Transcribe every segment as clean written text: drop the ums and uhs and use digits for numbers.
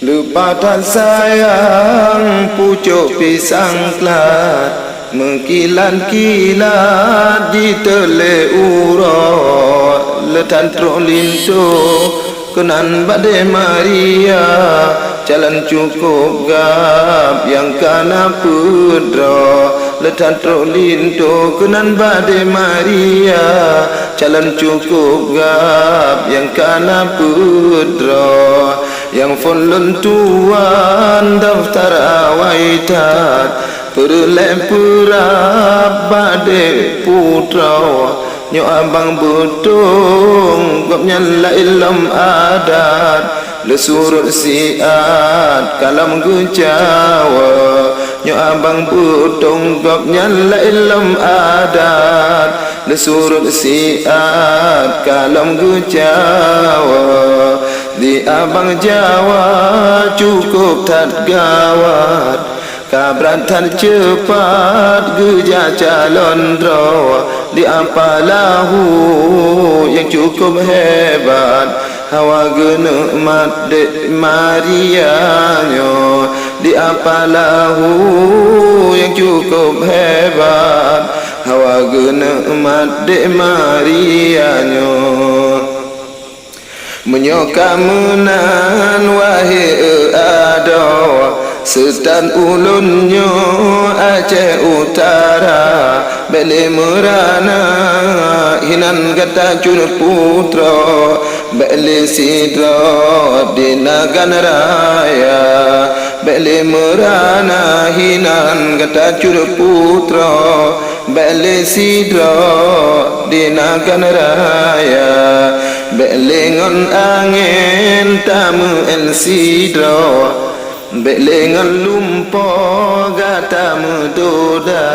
Lupa tak sayang pucuk pisang kelat Mengkilat-kilat di tele urut Letan truk lintu kenan badai Maria Jalan cukup gap yang kana pudra Letan truk lintu kenan badai Maria Jalan cukup gap yang kana pudra Yang folon tuan daftar awaitat Perlek perap badai putra Nyo abang betung Gop nyala ilam adat Lesurut siat kalam gejawa Nyo abang betung Gop nyala ilam adat Lesurut siat kalam gejawa Di abang Jawa cukup tak gawat Kabratan cepat gejah calon draw Di apalahu yang cukup hebat Hawa genikmat dek Maria nyo Di apalahu yang cukup hebat Hawa genikmat dek Maria nyo Menyoka menan wahai ada Setan ulunnya Aceh Utara Bele merana Hinan kata curut putra Bele sidra di Nagan Raya Bele merana Hinan kata curut putra Bele sidra di Nagan Raya Belengon angin tamu en sidra Belengan lumpo gata mudoda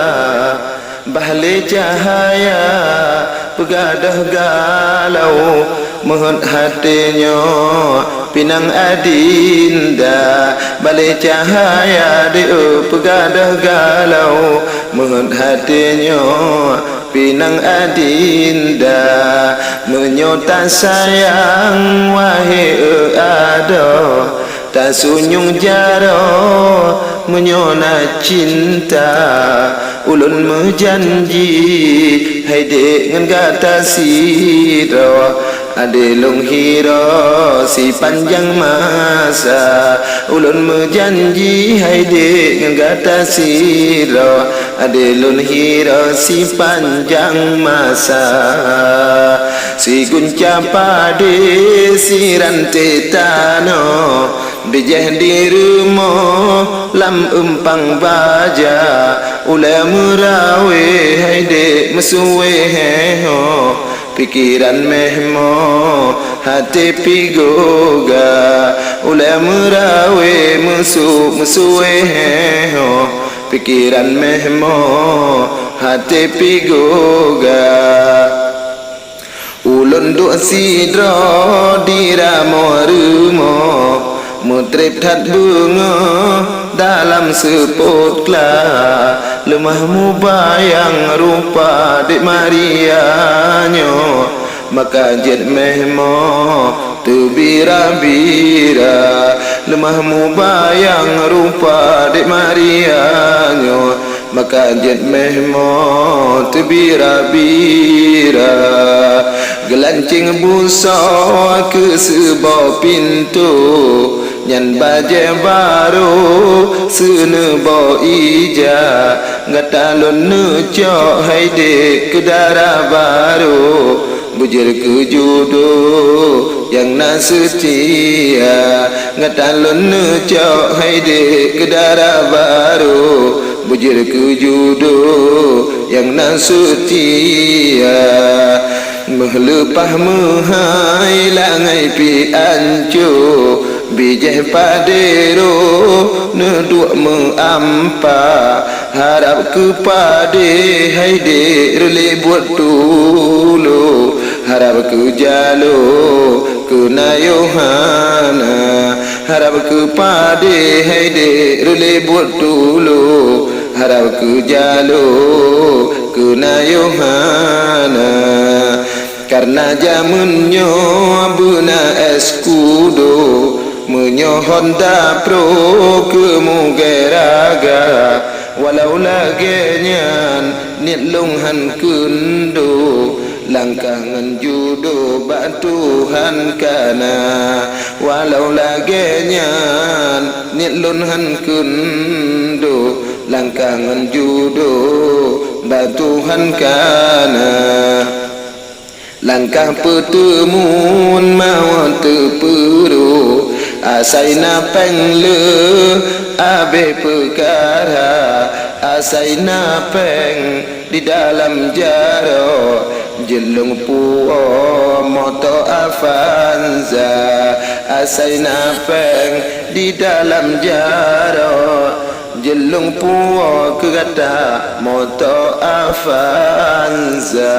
Bahle cahaya pegadah galau Mohon hatinya pinang adinda Bahle cahaya dia pegadah galau Mohon hatinya pinang adinda Menyota sayang wahai ada Tak sunyung jaro menyona cinta Ulun menjanji hai dengan kata siro Adelung hiro si panjang masa Ulun menjanji hai dengan kata siro Adelun hiro si panjang masa Si gunca pade si rante tano Bijah di rumah lam empang baja Ula merawe hai dek mesuwe heho Pikiran mehmo hati pigoga Ula merawe mesuwe heho Pikiran mehmo hati pigoga Ulun duk sidra di ramo rumah Mutrip tat bunga dalam sepot kelah Lemahmu bayang rupa dek Maria nyo Maka jet mehmo tu bira-bira Lemahmu bayang rupa dek Maria nyo Maka jet mehmo tu bira-bira Gelancing busa ke sebuah pintu Nyan baje baru senebo ija Ngatalun nucok hai dek ke darah baru Bujur ke judo yang nasetia Ngatalun nucok hai dek ke darah baru Bujur ke judo yang nasetia Melepah mehai langai pi ancu Bijah padero neduk mengampa Harap kepada hai dek rele buat dulu Harap ke jalo ke nayohana Harap kepada hai dek rele buat dulu Harap ke jalo ke nayohana Karena zamannya buna eskudo menyohon da pro ke mugeraga walau lagenyan niat longhan kundo langkangan judo batuhan kana walau lagenyan niat longhan kundo langkangan judo batuhan kana langkah pertemuan mawan terperu asaina pengle abe perkara asaina peng di dalam jaro jelung puo moto avanza asaina peng di dalam jaro jelung puo kegata moto avanza